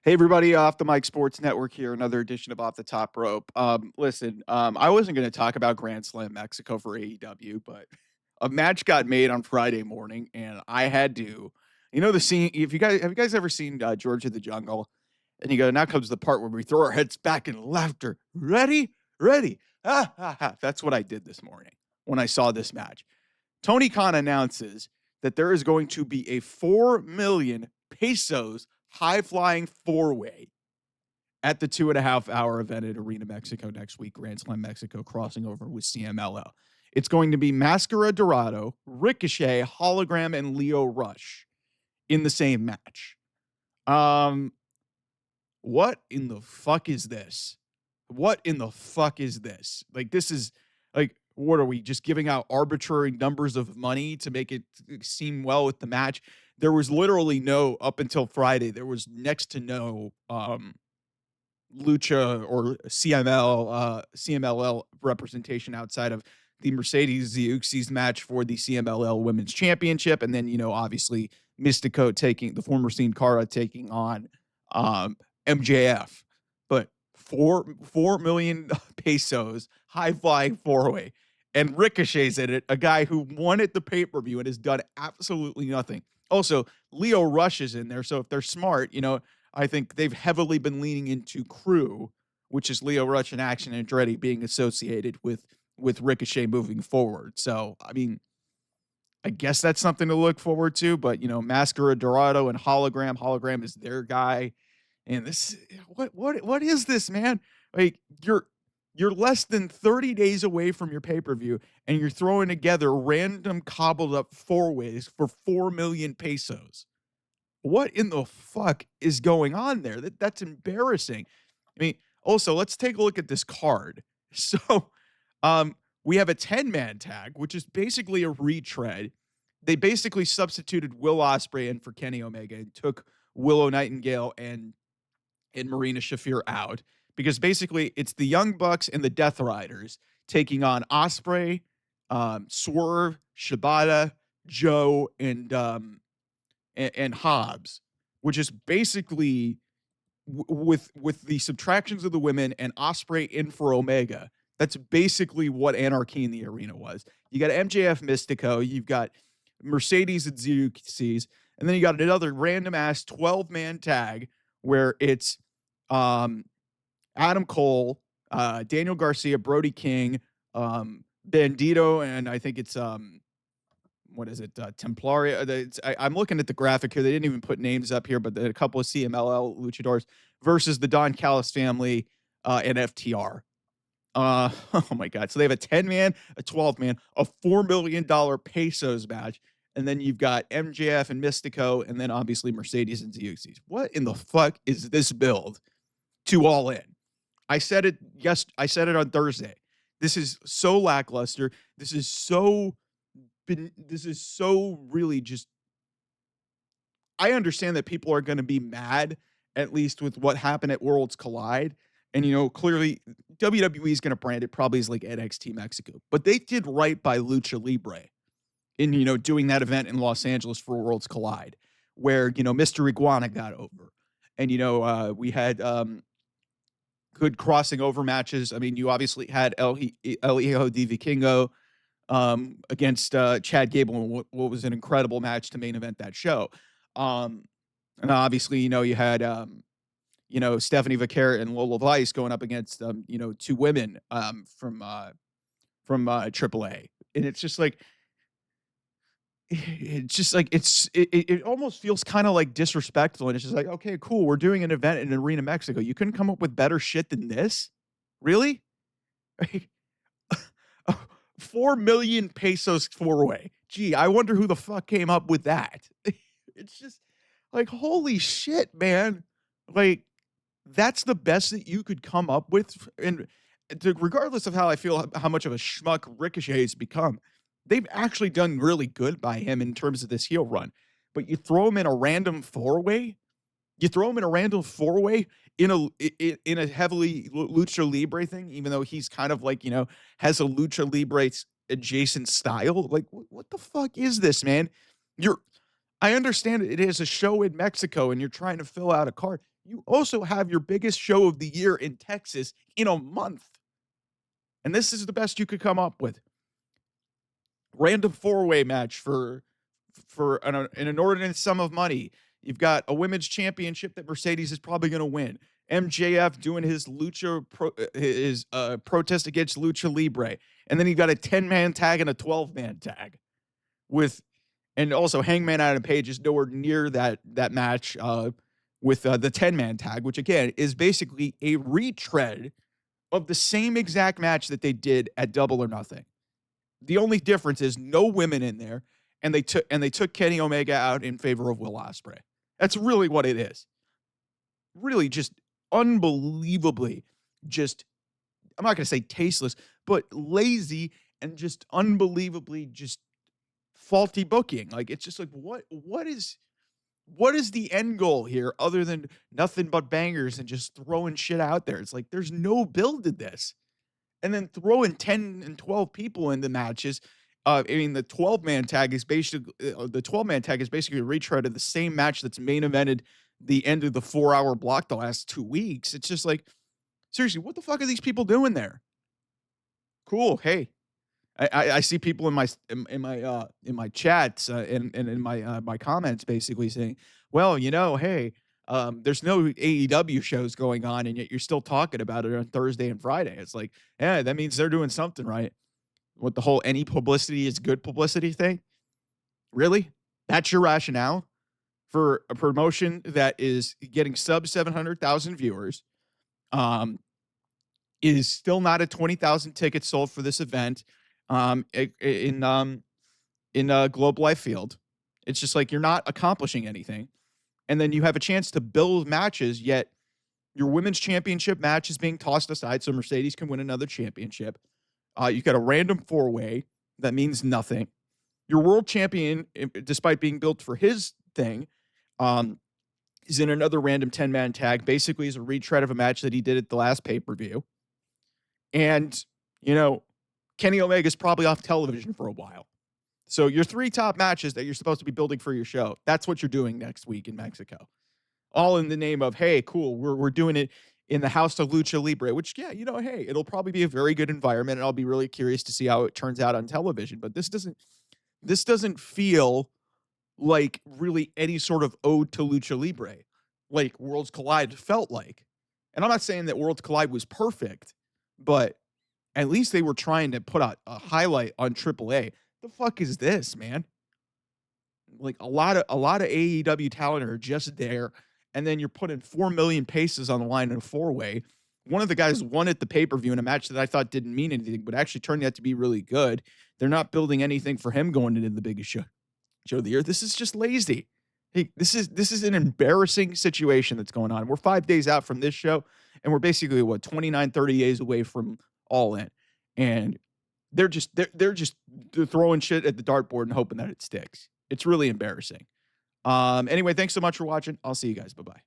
Hey everybody, off the Mike Sports Network here, another edition of Off the Top Rope. I wasn't going to talk about Grand Slam Mexico for AEW, but a match got made on Friday morning, and I had to. You know the scene. If you guys have you guys ever seen George of the Jungle? And you go, now comes the part where we throw our heads back in laughter. Ready, ready. Ah, ha, ha. That's what I did this morning when I saw this match. Tony Khan announces that there is going to be a 4 million pesos high flying four way at the 2.5 hour event at Arena Mexico next week, Grand Slam Mexico, crossing over with CMLL. It's going to be Mascara Dorado, Ricochet, Hologram, and Leo Rush in the same match. Um, what in the fuck is this? What in the fuck is this? Like, this is like, what are we just giving out arbitrary numbers of money to make it seem well with the match? There was literally no, up until Friday, there was next to no lucha or CMLL representation outside of the Mercedes Zeuxis match for the CMLL Women's Championship, and then obviously Mystico taking the former Sin Cara taking on MJF. But 4 million pesos, high flying four way, and Ricochet's in it, a guy who won at the pay per view and has done absolutely nothing. Also, Leo Rush is in there, so if they're smart, I think they've heavily been leaning into Crew, which is Leo Rush and Action Andretti being associated with Ricochet moving forward. So, I mean, I guess that's something to look forward to. But Mascara Dorado and Hologram is their guy, and this what is this, man? Like you're less than 30 days away from your pay-per-view, and you're throwing together random cobbled up four ways for 4 million pesos. What in the fuck is going on there? That's embarrassing. I mean, also, let's take a look at this card. So, we have a 10-man tag, which is basically a retread. They basically substituted Will Ospreay in for Kenny Omega and took Willow Nightingale and Marina Shafir out because basically it's the Young Bucks and the Death Riders taking on Ospreay, Swerve, Shibata, Joe, and Hobbs, which is basically with the subtractions of the women and Ospreay in for Omega. That's basically what Anarchy in the Arena was. You got MJF Mystico, you've got Mercedes and Zeuxis, and then you got another random ass 12-man tag where it's Adam Cole, Daniel Garcia, Brody King, Bandito, and I think it's what is it? Templaria. I'm looking at the graphic here. They didn't even put names up here, but a couple of CMLL luchadors versus the Don Callis family and FTR. Oh my God. So they have a 10-man, a 12-man, a $4 million pesos match. And then you've got MJF and Mystico, and then obviously Mercedes and Zeuxis. What in the fuck is this build to All In? I said it on Thursday. This is so lackluster. This is so really just, I understand that people are going to be mad, at least with what happened at Worlds Collide. And, clearly WWE is going to brand it probably as like NXT Mexico. But they did right by Lucha Libre in, doing that event in Los Angeles for Worlds Collide, where, Mr. Iguana got over. And, we had good crossing over matches. I mean, you obviously had El Hijo de Vikingo against Chad Gable, what was an incredible match to main event that show. And obviously, you had, Stephanie Vaquera and Lola Vice going up against, two women from AAA. And it's just like, it almost feels kind of like disrespectful. And it's just like, okay, cool. We're doing an event in Arena Mexico. You couldn't come up with better shit than this? Really? 4 million pesos four-way. Gee, I wonder who the fuck came up with that. It's just like, holy shit, man. Like, that's the best that you could come up with. And regardless of how I feel, how much of a schmuck Ricochet has become, they've actually done really good by him in terms of this heel run. But you throw him in a random four-way? You throw him in a random four-way in a heavily Lucha Libre thing, even though he's kind of like, has a Lucha Libre adjacent style. Like, what the fuck is this, man? I understand it is a show in Mexico and you're trying to fill out a card. You also have your biggest show of the year in Texas in a month. And this is the best you could come up with. Random four-way match for an inordinate sum of money. You've got a women's championship that Mercedes is probably going to win. MJF doing his protest against Lucha Libre, and then you got a 10-man tag and a 12-man tag with, and also Hangman Adam Page is nowhere near that match with the 10-man tag, which again is basically a retread of the same exact match that they did at Double or Nothing. The only difference is no women in there, and they took Kenny Omega out in favor of Will Ospreay. That's really what it is. Really just unbelievably just, I'm not going to say tasteless, but lazy and just unbelievably just faulty booking. Like, it's just like, what is the end goal here other than nothing but bangers and just throwing shit out there? It's like, there's no build to this. And then throwing 10 and 12 people in the matches. I mean, the 12-man tag is basically a retread of the same match that's main evented the end of the 4-hour block the last 2 weeks. It's just like, seriously, what the fuck are these people doing there? Cool. Hey, I see people in my chats and in my comments basically saying, well, hey, there's no AEW shows going on, and yet you're still talking about it on Thursday and Friday. It's like, yeah, that means they're doing something right. What, the whole any publicity is good publicity thing? Really? That's your rationale for a promotion that is getting sub 700,000 viewers, is still not at 20,000 tickets sold for this event, in Globe Life Field. It's just like, you're not accomplishing anything. And then you have a chance to build matches, yet your women's championship match is being tossed aside so Mercedes can win another championship. You got a random four-way that means nothing. Your world champion, despite being built for his thing, is in another random 10-man tag, basically is a retread of a match that he did at the last pay-per-view. And, Kenny Omega's probably off television for a while. So your 3 top matches that you're supposed to be building for your show, that's what you're doing next week in Mexico. All in the name of, hey, cool, we're doing it in the House of Lucha Libre, which, yeah, hey, it'll probably be a very good environment, and I'll be really curious to see how it turns out on television. But this doesn't feel like really any sort of ode to Lucha Libre, like Worlds Collide felt like. And I'm not saying that Worlds Collide was perfect, but at least they were trying to put out a highlight on AAA. The fuck is this, man? Like, a lot of AEW talent are just there, and then you're putting 4 million pesos on the line in a four-way. One of the guys won at the pay-per-view in a match that I thought didn't mean anything, but actually turned out to be really good. They're not building anything for him going into the biggest show of the year. This is just lazy. Hey, this is an embarrassing situation that's going on. We're 5 days out from this show, and we're basically 29, 30 days away from All In, and they're throwing shit at the dartboard and hoping that it sticks. It's really embarrassing. Anyway, thanks so much for watching. I'll see you guys. Bye-bye.